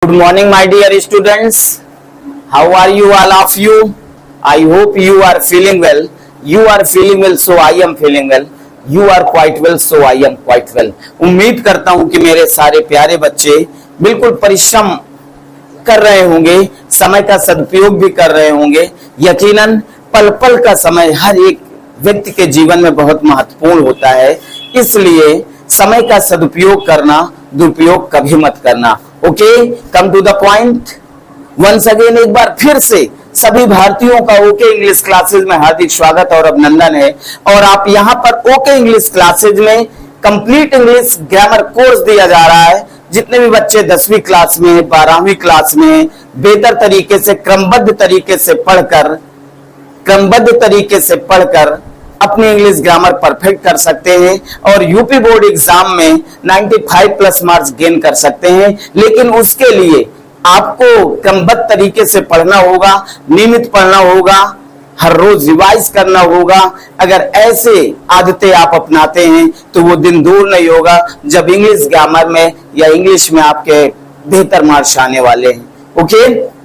Good morning, my dear students. How are you, all of you? I hope you are feeling well. You are feeling well, so I am feeling well. You are quite well, so I am quite well. उम्मीद करता हूं कि मेरे सारे प्यारे बच्चे बिल्कुल परिश्रम कर रहे होंगे, समय का सदुपयोग भी कर रहे होंगे। यकीनन पल पल का समय हर एक व्यक्ति के जीवन में बहुत महत्वपूर्ण होता है, इसलिए समय का सदुपयोग करना, दुरुपयोग कभी मत करना। Okay, come to the point. Once again एक बार फिर से सभी भारतीयों का ओके इंग्लिश क्लासेज में हार्दिक स्वागत और अभिनंदन है। और आप यहाँ पर ओके इंग्लिश क्लासेज में कंप्लीट इंग्लिश ग्रामर कोर्स दिया जा रहा है। जितने भी बच्चे 10वीं क्लास में, 12वीं क्लास में बेहतर तरीके से क्रमबद्ध तरीके से पढ़कर अपनी इंग्लिश ग्रामर परफेक्ट कर सकते हैं और यूपी बोर्ड एग्जाम में 95 प्लस मार्क्स गेन कर सकते हैं। लेकिन उसके लिए आपको क्रमबद्ध तरीके से पढ़ना होगा, नियमित पढ़ना होगा, हर रोज रिवाइज करना होगा। अगर ऐसे आदतें आप अपनाते हैं तो वो दिन दूर नहीं होगा जब इंग्लिश ग्रामर में या इंग्लिश में आपके बेहतर मार्क्स आने वाले हैं। Okay,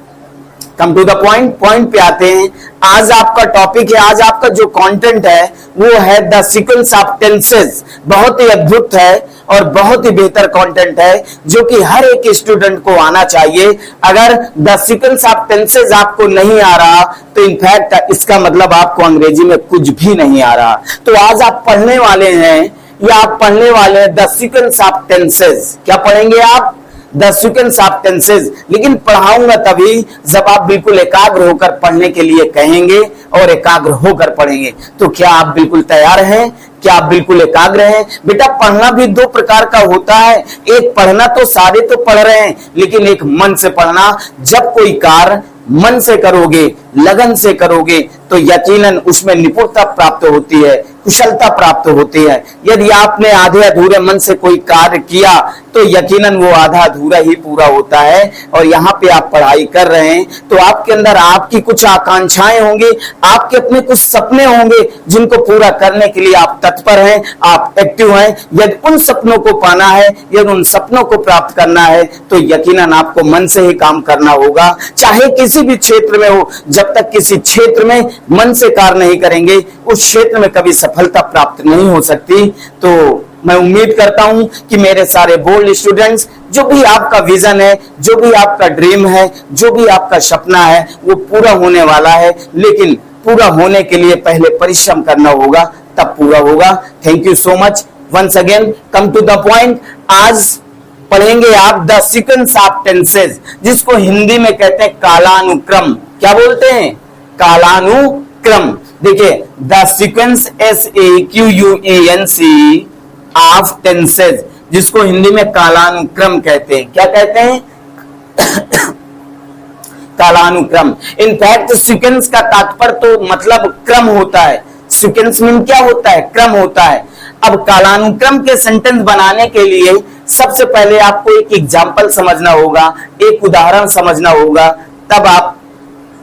come to the point पे आते हैं। आज आपका टॉपिक है, आज आपका जो कंटेंट है वो है द सीक्वेंस ऑफ टेंसेस। बहुत ही अद्भुत है और बहुत ही बेहतर कंटेंट है जो कि हर एक स्टूडेंट को आना चाहिए। अगर द सीक्वेंस ऑफ टेंसेस आपको नहीं आ रहा तो इनफैक्ट इसका मतलब आपको अंग्रेजी में कुछ भी नहीं आ रहा। तो आज आप पढ़ने वाले हैं या आप पढ़ने वाले हैं द सीक्वेंस ऑफ टेंसेस। क्या पढ़ेंगे आप? The sequence of tenses. लेकिन पढ़ाऊंगा तभी जब आप बिल्कुल एकाग्र होकर पढ़ने के लिए कहेंगे और एकाग्र होकर पढ़ेंगे। तो क्या आप बिल्कुल तैयार हैं? क्या आप बिल्कुल एकाग्र हैं? बेटा, पढ़ना भी दो प्रकार का होता है। एक पढ़ना तो सारे तो पढ़ रहे हैं, लेकिन एक मन से पढ़ना। जब कोई कार्य मन से करोगे, लगन से करोगे तो यकीनन उसमें निपुणता प्राप्त होती है, कुशलता प्राप्त होती है। यदि आपने आधे अधूरे मन से कोई कार्य किया तो यकीनन वो आधा अधूरा ही पूरा होता है। और यहाँ पे आप पढ़ाई कर रहे हैं तो आपके अंदर आपकी कुछ आकांक्षाएं होंगी, आपके अपने कुछ सपने होंगे जिनको पूरा करने के लिए आप तत्पर हैं, आप एक्टिव हैं। यदि उन सपनों को पाना है, यदि उन सपनों को प्राप्त करना है तो यकीनन आपको मन से ही काम करना होगा, चाहे किसी भी क्षेत्र में हो। जब तक किसी क्षेत्र में मन से कार्य नहीं करेंगे उस क्षेत्र में कभी सफलता प्राप्त नहीं हो सकती। तो मैं उम्मीद करता हूं कि मेरे सारे बोल्ड स्टूडेंट्स, जो भी आपका विजन है, जो भी आपका ड्रीम है, जो भी आपका सपना है वो पूरा होने वाला है। लेकिन पूरा होने के लिए पहले परिश्रम करना होगा, तब पूरा होगा। Thank you so much. Once again come to the point. आज पढ़ेंगे आप द सीक्वेंस ऑफ टेंसेस, जिसको हिंदी में कहते हैं कालानुक्रम। क्या बोलते हैं? कालानुक्रम। देखिए, the sequence SEQUENC of tenses, जिसको हिंदी में कालानुक्रम कहते हैं। क्या कहते हैं? कालानुक्रम। इनफैक्ट सीक्वेंस का तात्पर्य तो मतलब क्रम होता है। सीक्वेंस मीन क्या होता है? क्रम होता है। अब कालानुक्रम के सेंटेंस बनाने के लिए सबसे पहले आपको एक एग्जाम्पल समझना होगा, एक उदाहरण समझना होगा, तब आप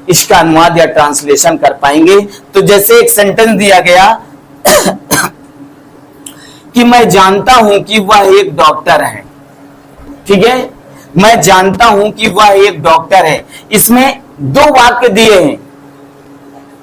इसका अनुवाद या ट्रांसलेशन कर पाएंगे। तो जैसे एक सेंटेंस दिया गया कि मैं जानता हूं कि वह एक डॉक्टर है। ठीक है, मैं जानता हूं कि वह एक डॉक्टर है। इसमें दो वाक्य दिए हैं,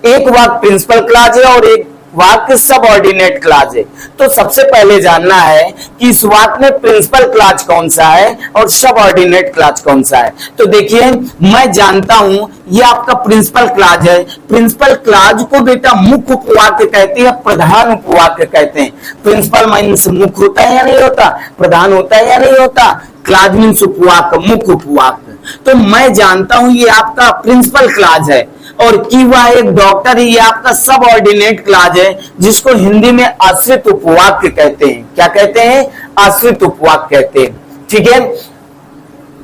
एक वाक्य प्रिंसिपल क्लॉज है और एक वाक्य सबऑर्डिनेट क्लॉज है। तो सबसे पहले जानना है कि इस वाक्य में प्रिंसिपल क्लॉज कौन सा है और सबऑर्डिनेट क्लॉज कौन सा है। तो देखिए, मैं जानता हूं ये आपका प्रिंसिपल क्लॉज है। प्रिंसिपल क्लॉज को बेटा मुख्य उपवाक्य कहते हैं, प्रधान उपवाक्य कहते हैं। प्रिंसिपल मींस मुख्य होता है या नहीं होता, प्रधान होता है या नहीं होता, क्लॉज मींस उपवाक्य, मुख्य उपवाक्य। तो मैं जानता हूं ये आपका प्रिंसिपल क्लॉज है और कि वह एक डॉक्टर है ये आपका सबऑर्डिनेट क्लॉज है, जिसको हिंदी में आश्रित उपवाक्य कहते हैं। क्या कहते हैं? आश्रित उपवाक्य कहते हैं। ठीक है,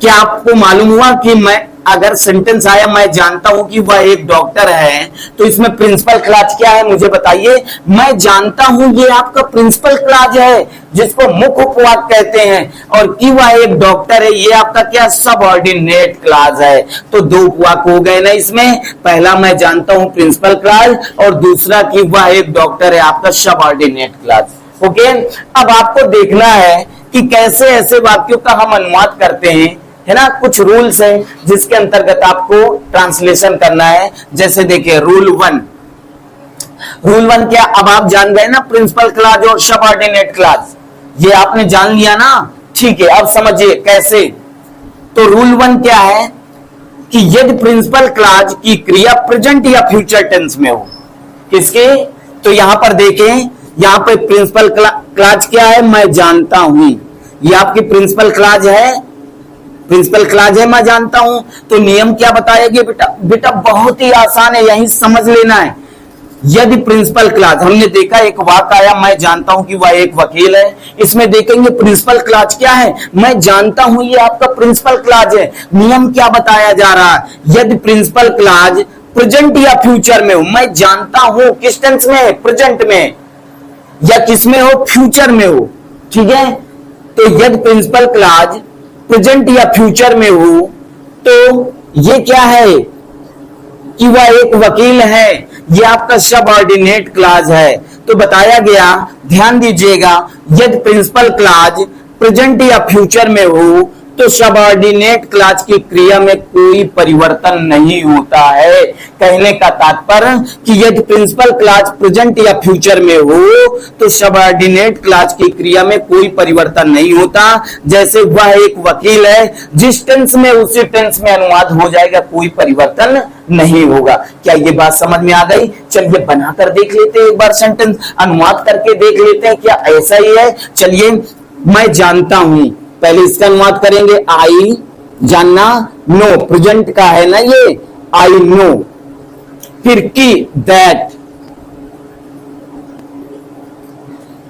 क्या आपको मालूम हुआ कि मैं अगर सेंटेंस आया मैं जानता हूं कि वह एक डॉक्टर है, तो इसमें प्रिंसिपल क्लॉज क्या है मुझे बताइए। मैं जानता हूं ये आपका प्रिंसिपल क्लॉज है, जिसको मुख्य उपवाक्य कहते हैं, और कि वह एक डॉक्टर है ये आपका क्या? सबऑर्डिनेट क्लॉज है। तो दो उपवाक्य हो गए ना इसमें। पहला मैं जानता हूं प्रिंसिपल क्लॉज और दूसरा कि वह एक डॉक्टर है आपका सबऑर्डिनेट क्लॉज। ओके, अब आपको देखना है कि कैसे ऐसे वाक्यों का हम अनुवाद करते हैं है ना, कुछ रूल्स है जिसके अंतर्गत आपको ट्रांसलेशन करना है। जैसे देखिए रूल वन क्या, अब आप जान गए ना प्रिंसिपल क्लॉज और सबऑर्डिनेट क्लॉज, ये आपने जान लिया ना, ठीक है। अब समझिए कैसे। तो रूल वन क्या है कि यदि प्रिंसिपल क्लॉज की क्रिया प्रेजेंट या फ्यूचर टेंस में हो, किसके, तो यहां पर देखें, यहां पर प्रिंसिपल क्लॉज क्या है, मैं जानता हूं, ये आपकी प्रिंसिपल क्लॉज है, प्रिंसिपल क्लॉज है मैं जानता हूं। तो नियम क्या बताएगी बेटा बहुत ही आसान है, यही समझ लेना है। यदि प्रिंसिपल क्लॉज, हमने देखा एक वाक्य आया, मैं जानता हूं कि वह एक वकील है, इसमें देखेंगे प्रिंसिपल क्लॉज क्या है, मैं जानता हूं, ये आपका प्रिंसिपल क्लॉज है। नियम क्या बताया जा रहा है, यदि प्रिंसिपल क्लॉज प्रेजेंट या फ्यूचर में हो, मैं जानता हूं किस टेंस में है, प्रेजेंट में, या किसमें हो, फ्यूचर में हो, ठीक है। तो यदि प्रिंसिपल क्लॉज प्रेजेंट या फ्यूचर में हो तो ये क्या है कि वह एक वकील है, ये आपका सबऑर्डिनेट क्लॉज है। तो बताया गया, ध्यान दीजिएगा, यदि प्रिंसिपल क्लॉज प्रेजेंट या फ्यूचर में हो तो सबऑर्डिनेट क्लॉज की क्रिया में कोई परिवर्तन नहीं होता है। कहने का तात्पर्य कि यदि प्रिंसिपल क्लॉज प्रेजेंट या फ्यूचर में हो तो सबऑर्डिनेट क्लॉज की क्रिया में कोई परिवर्तन नहीं होता। जैसे वह एक वकील है, जिस टेंस में उसी टेंस में अनुवाद हो जाएगा, कोई परिवर्तन नहीं होगा। क्या ये बात समझ में आ गई? चलिए बनाकर देख लेते हैं, एक बार सेंटेंस अनुवाद करके देख लेते हैं क्या ऐसा ही है। चलिए, मैं जानता हूं, पहले इसका अनुवाद करेंगे, आई जानना, नो प्रेजेंट का है ना ये, आई नो, फिर की दैट।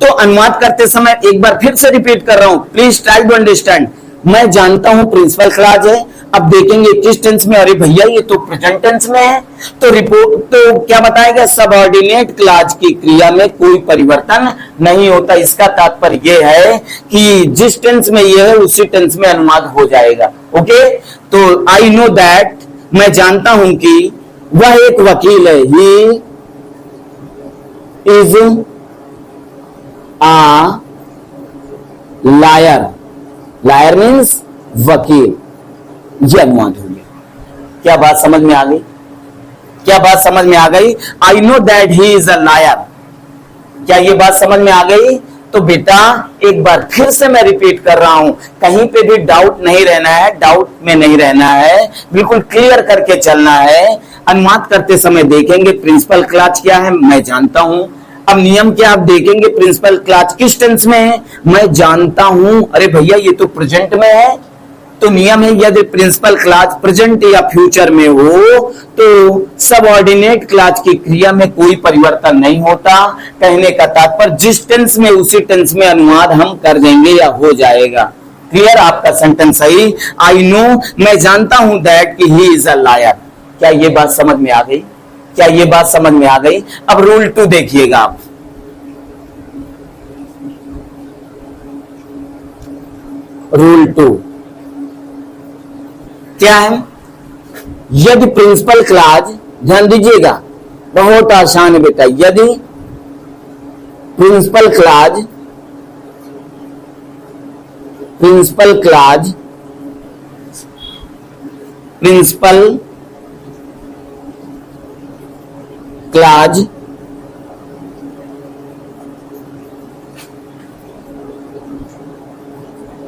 तो अनुवाद करते समय एक बार फिर से रिपीट कर रहा हूं, प्लीज ट्राई टू अंडरस्टैंड। मैं जानता हूं प्रिंसिपल क्लॉज है, अब देखेंगे किस टेंस में, अरे भैया ये तो प्रेजेंट टेंस में है। तो रिपोर्ट तो क्या बताएगा, सबऑर्डिनेट क्लॉज की क्रिया में कोई परिवर्तन नहीं होता। इसका तात्पर्य यह है कि जिस टेंस में ये है उसी टेंस में अनुवाद हो जाएगा। ओके, तो आई नो दैट, मैं जानता हूं कि वह एक वकील है, he is a lawyer, lawyer means वकील, यह अनुवाद हो गया। क्या बात समझ में आ गई? क्या बात समझ में आ गई? I know that he is a liar, क्या ये बात समझ में आ गई? तो बेटा एक बार फिर से मैं रिपीट कर रहा हूं, कहीं पे भी डाउट नहीं रहना है, डाउट में नहीं रहना है, बिल्कुल क्लियर करके चलना है। अनुवाद करते समय देखेंगे प्रिंसिपल क्लॉज क्या है, मैं जानता हूं। अब नियम क्या आप देखेंगे, प्रिंसिपल क्लॉज किस टेंस में है, मैं जानता हूं, अरे भैया ये तो प्रेजेंट में है। तो नियम है, यदि प्रिंसिपल क्लॉज प्रेजेंट या फ्यूचर में हो तो सबऑर्डिनेट क्लॉज की क्रिया में कोई परिवर्तन नहीं होता। कहने का तात्पर्य जिस टेंस में उसी टेंस में अनुवाद हम कर देंगे या हो जाएगा। क्लियर? आपका सेंटेंस सही। आई नो, मैं जानता हूं दैट कि ही इज अ लायर। क्या ये बात समझ में आ गई? क्या ये बात समझ में आ गई? अब रूल 2 देखिएगा आप। रूल 2 क्या है, यदि प्रिंसिपल क्लॉज, ध्यान दीजिएगा बहुत आसान है बेटा, यदि प्रिंसिपल क्लॉज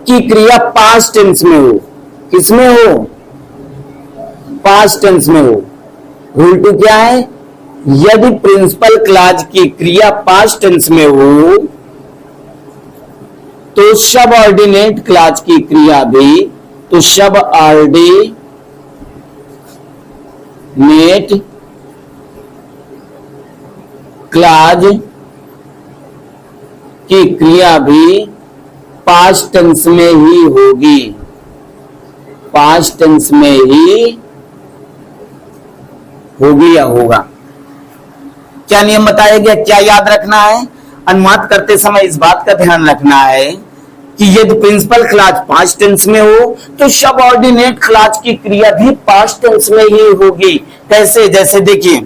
की क्रिया पास्ट टेंस में हो, किसमें हो, पास्ट टेंस में हो। रूल 2 क्या है, यदि प्रिंसिपल क्लॉज की क्रिया पास्ट टेंस में हो तो सबऑर्डिनेट क्लॉज की क्रिया भी, तो सबऑर्डिनेट क्लॉज की क्रिया भी पास्ट टेंस में ही होगी, पास्ट टेंस में ही होगी या होगा। क्या नियम बताया गया, क्या याद रखना है? अनुवाद करते समय इस बात का ध्यान रखना है कि यदि प्रिंसिपल क्लॉज पास्ट टेंस में हो तो सबऑर्डिनेट क्लॉज की क्रिया भी पास्ट टेंस में ही होगी। कैसे? जैसे देखिए,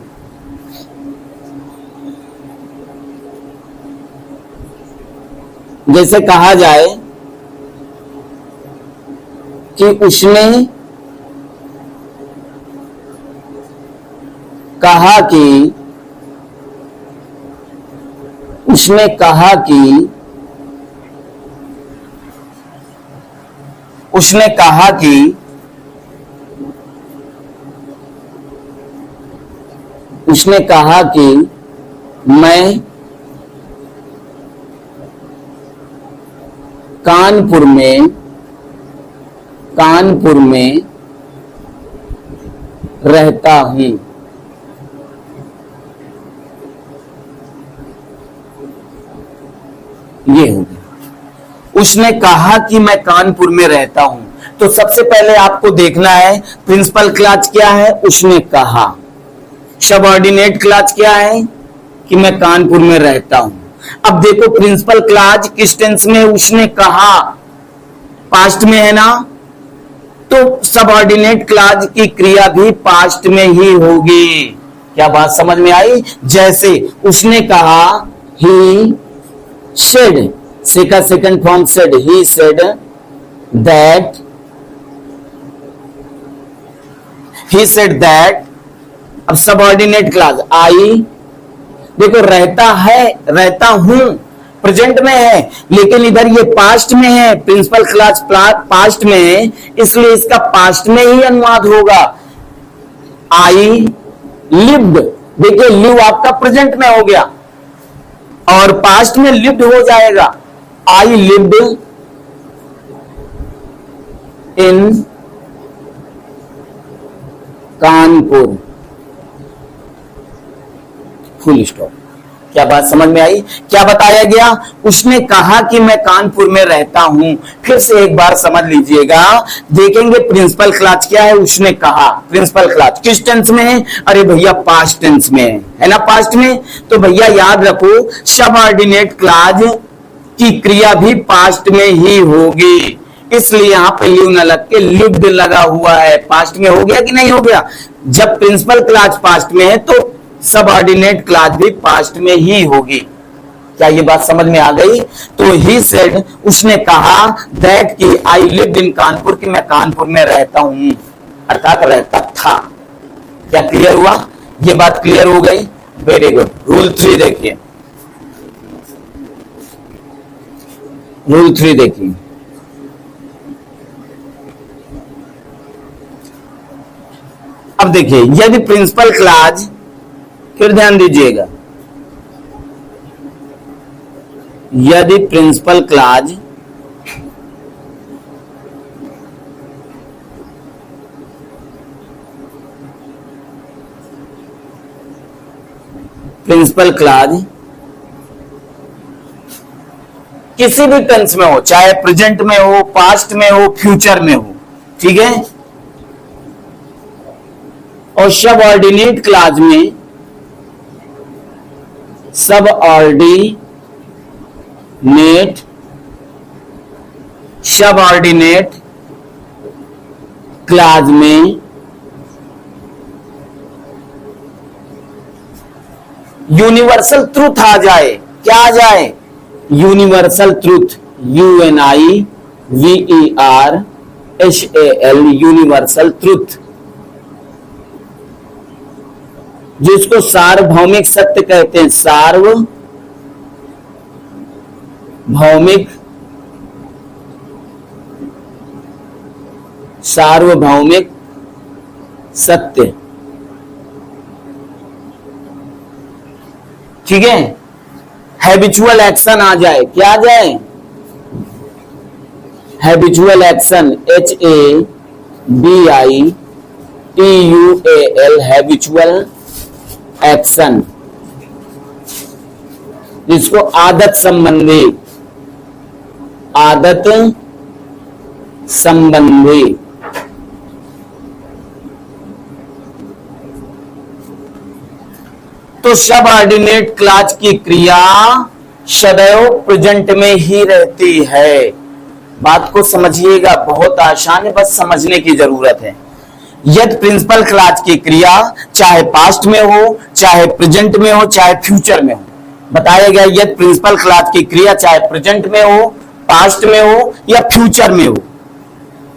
जैसे कहा जाए कि उसने कहा कि उसने कहा कि उसने कहा कि उसने कहा कि मैं कानपुर में रहता हूं। ये हो गया, उसने कहा कि मैं कानपुर में रहता हूं। तो सबसे पहले आपको देखना है प्रिंसिपल क्लॉज क्या है, उसने कहा। सबऑर्डिनेट क्लॉज क्या है कि मैं कानपुर में रहता हूं। अब देखो प्रिंसिपल क्लॉज किस टेंस में, उसने कहा, पास्ट में है ना, तो सबऑर्डिनेट क्लॉज की क्रिया भी पास्ट में ही होगी। क्या बात समझ में आई? जैसे उसने कहा, ही said, का second form said, he said that, अब सबऑर्डिनेट क्लॉज आई, देखो रहता है, रहता हूं प्रेजेंट में है, लेकिन इधर ये पास्ट में है, प्रिंसिपल क्लॉज पास्ट में है, इसलिए इसका पास्ट में ही अनुवाद होगा। आई लिव्ड, देखिए लिव आपका प्रेजेंट में हो गया और पास्ट में लिव्ड हो जाएगा। I lived in Kanpur, full stop. क्या बात समझ में आई? क्या बताया गया? उसने कहा कि मैं कानपुर में रहता हूं। फिर से एक बार समझ लीजिएगा, देखेंगे प्रिंसिपल क्लॉज क्या है। उसने कहा, प्रिंसिपल क्लॉज किस टेंस में है? अरे भैया पास्ट टेंस में है ना, पास्ट में। तो भैया याद रखो सबऑर्डिनेट क्लॉज की क्रिया भी पास्ट में ही होगी, इसलिए यहां पे लिव न लग के लिव्ड लगा हुआ है। पास्ट में हो गया कि नहीं हो गया? जब प्रिंसिपल क्लॉज पास्ट में है तो सबऑर्डिनेट क्लॉज भी पास्ट में ही होगी। क्या ये बात समझ में आ गई? तो ही सेड, उसने कहा, दैट कि आई लिव्ड इन कानपुर, कि मैं कानपुर में रहता हूं, अर्थात रहता था। क्या क्लियर हुआ? ये बात क्लियर हो गई? Very good. रूल 3 देखिए, रूल 3 देखिए। अब देखिए, यदि प्रिंसिपल क्लॉज, फिर ध्यान दीजिएगा, यदि प्रिंसिपल क्लॉज किसी भी टेंस में हो, चाहे प्रेजेंट में हो, पास्ट में हो, फ्यूचर में हो, ठीक है, और सबऑर्डिनेट क्लॉज में, सबऑर्डिनेट क्लॉज में यूनिवर्सल ट्रूथ आ जाए। क्या आ जाए? Universal truth, UNIVERSAL, universal truth, जिसको सार्वभौमिक सत्य कहते हैं। सार्वभौमिक सत्य, ठीक है। हैबिचुअल एक्शन आ जाए। क्या आ जाए? Habitual action, HABITUAL, habitual action, जिसको आदत संबंधी, तो सबऑर्डिनेट क्लॉज की क्रिया सदैव प्रेजेंट में ही रहती है। बात को समझिएगा, बहुत आसान है, बस समझने की जरूरत है। यदि प्रिंसिपल क्लॉज की क्रिया चाहे पास्ट में हो, चाहे प्रेजेंट में हो, चाहे फ्यूचर में हो, बताया गया यदि प्रिंसिपल क्लॉज की क्रिया चाहे प्रेजेंट में हो, पास्ट में हो या फ्यूचर में हो,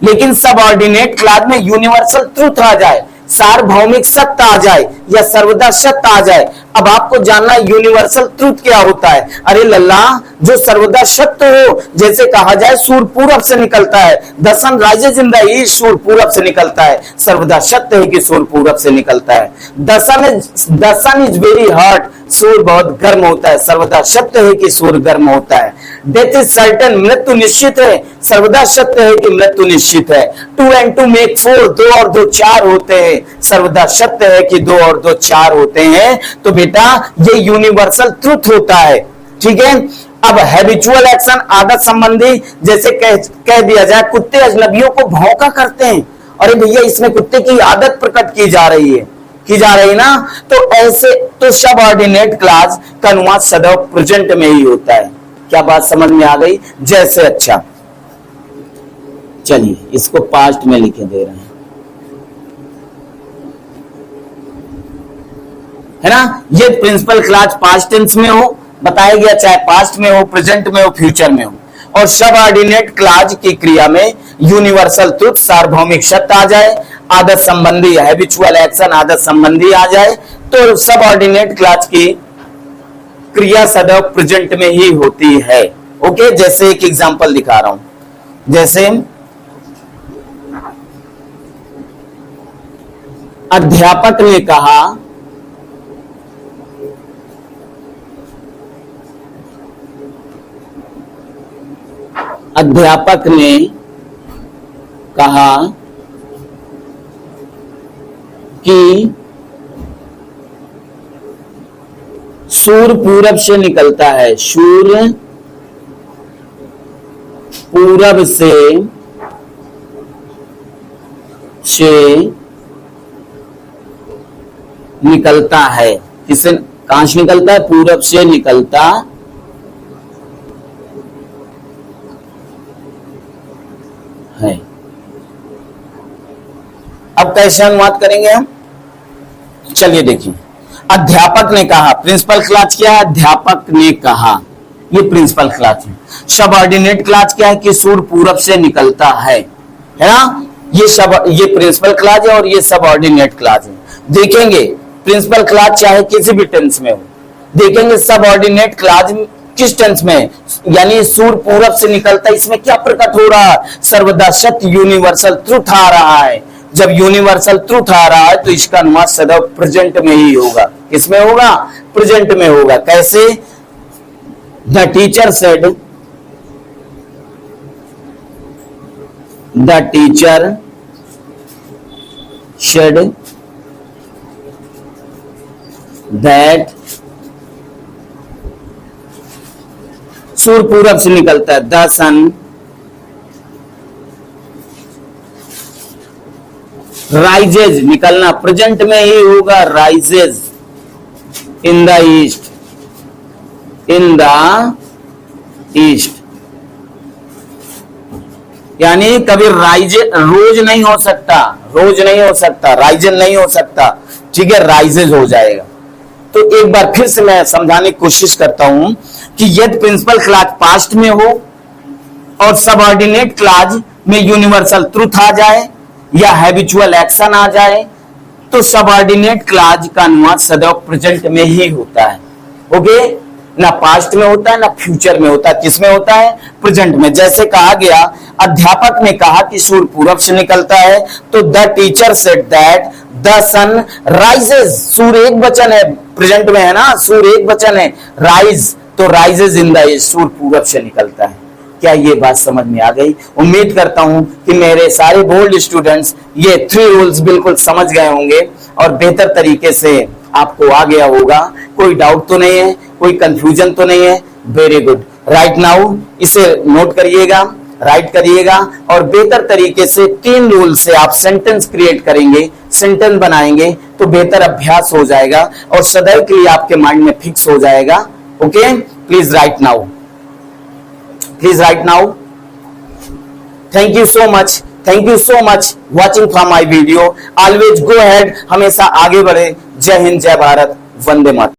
लेकिन सबऑर्डिनेट क्लॉज में यूनिवर्सल ट्रूथ आ जाए, सार्वभौमिक सत्य आ जाए या सर्वदा सत्य आ जाए। अब आपको जानना यूनिवर्सल ट्रूथ क्या होता है। अरे लल्ला, जो सर्वदा सत्य हो, जैसे कहा जाए सूर्य पूरब से निकलता है, the sun rises in the east, सूर्य पूरब से निकलता है, सर्वदा सत्य है कि सूर्य पूरब से निकलता है। The sun is very hot, सूर्य बहुत गर्म होता है, सर्वदा सत्य है कि सूर्य गर्म होता है। डेथ इज सर्टेन, मृत्यु निश्चित है, सर्वदा सत्य है कि मृत्यु निश्चित है। 2 and 2 make 4, 2 और 2 4 होते हैं, सर्वदा सत्य है कि 2 और 2 4 होते हैं। तो बेटा ये यूनिवर्सल ट्रुथ होता है, ठीक है। अब हैबिचुअल एक्शन, आदत संबंधी, जैसे कह दिया जाए कुत्ते अजनबियों को भौंका करते हैं, अरे भैया इसमें कुत्ते की आदत प्रकट की जा रही है ना, तो ऐसे तो सबऑर्डिनेट क्लॉज का अनुवाद सदैव प्रेजेंट में ही होता है। क्या बात समझ में आ गई? जैसे अच्छा चलिए इसको पास्ट में लिखे दे रहे हैं, है ना। ये प्रिंसिपल क्लॉज पास्ट टेंस में हो बताया गया, चाहे पास्ट में हो, प्रेजेंट में हो, फ्यूचर में हो। और सबऑर्डिनेट क्लॉज की क्रिया में यूनिवर्सल ट्रुथ, सार्वभौमिक सत्य आ जाए, आदत संबंधी हैबिचुअल एक्शन आदत संबंधी आ जाए, तो सबऑर्डिनेट क्लॉज की क्रिया सदैव प्रेजेंट में ही होती है। ओके, जैसे एक एग्जांपल दिखा रहा हूं, जैसे अध्यापक ने कहा कि सूर्य पूरब से निकलता है, सूर्य पूरब से निकलता है। किससे, कहां से निकलता है? पूरब से निकलता है। अब कैसे अनुवाद करेंगे हम? चलिए देखिए, अध्यापक ने कहा, प्रिंसिपल क्लॉज क्या है? अध्यापक ने कहा, ये प्रिंसिपल क्लॉज है। सबऑर्डिनेट क्लॉज क्या है? कि सूर्य पूरब से निकलता है ना। ये प्रिंसिपल क्लॉज है और ये सबऑर्डिनेट क्लॉज है। देखेंगे प्रिंसिपल क्लॉज चाहे किसी भी टेंस में हो, देखेंगे सबऑर्डिनेट क्लॉज किस टेंस में, यानी सूर्य पूरब से निकलता है, इसमें क्या प्रकट हो रहा है? सर्वदा सत्य, यूनिवर्सल ट्रुथ आ रहा है। जब यूनिवर्सल ट्रुथ आ रहा है तो इसका अनुवाद सदैव प्रेजेंट में ही होगा। किसमें होगा? प्रेजेंट में होगा। कैसे? The teacher said, the teacher said that, सूर्य पूरब से निकलता है, द सन राइजेज, निकलना प्रेजेंट में ही होगा, rises in the east, in the east, यानी कभी राइजेज रोज नहीं हो सकता, रोज नहीं हो सकता, राइजन नहीं हो सकता, ठीक है, राइजेज हो जाएगा। तो एक बार फिर से मैं समझाने की कोशिश करता हूं कि यदि प्रिंसिपल क्लॉज पास्ट में हो और सबऑर्डिनेट क्लॉज में यूनिवर्सल ट्रुथ आ जाए या हैबिचुअल एक्शन आ जाए, तो सबऑर्डिनेट क्लॉज का अनुवाद सदैव प्रेजेंट में ही होता है। ओके, ना पास्ट में होता है ना फ्यूचर में होता है। किसमें होता है? प्रेजेंट में। जैसे कहा गया, अध्यापक ने कहा कि सूर्य पूरब से निकलता है, तो the teacher said that the sun rises, सूर्य एक वचन है, प्रेजेंट में है ना, सूर्य एक वचन है, राइज, तो राइजेज इन द ईस्ट, सूर्य पूरब से निकलता है। क्या ये बात समझ में आ गई? उम्मीद करता हूं कि मेरे सारे बोल्ड स्टूडेंट्स ये 3 रूल्स बिल्कुल समझ गए होंगे और बेहतर तरीके से आपको आ गया होगा। कोई डाउट तो नहीं है, कोई कंफ्यूजन तो नहीं है? Very good. राइट नाउ इसे नोट करिएगा, राइट करिएगा और बेहतर तरीके से 3 रूल से आप सेंटेंस क्रिएट करेंगे, सेंटेंस बनाएंगे तो बेहतर अभ्यास हो जाएगा और सदैव के लिए आपके माइंड में फिक्स हो जाएगा। Okay, please right now, please right now. Thank you so much, thank you so much watching from my video. Always go ahead, हमेशा आगे बढ़े। जय हिंद, जय भारत, वंदे मातरम।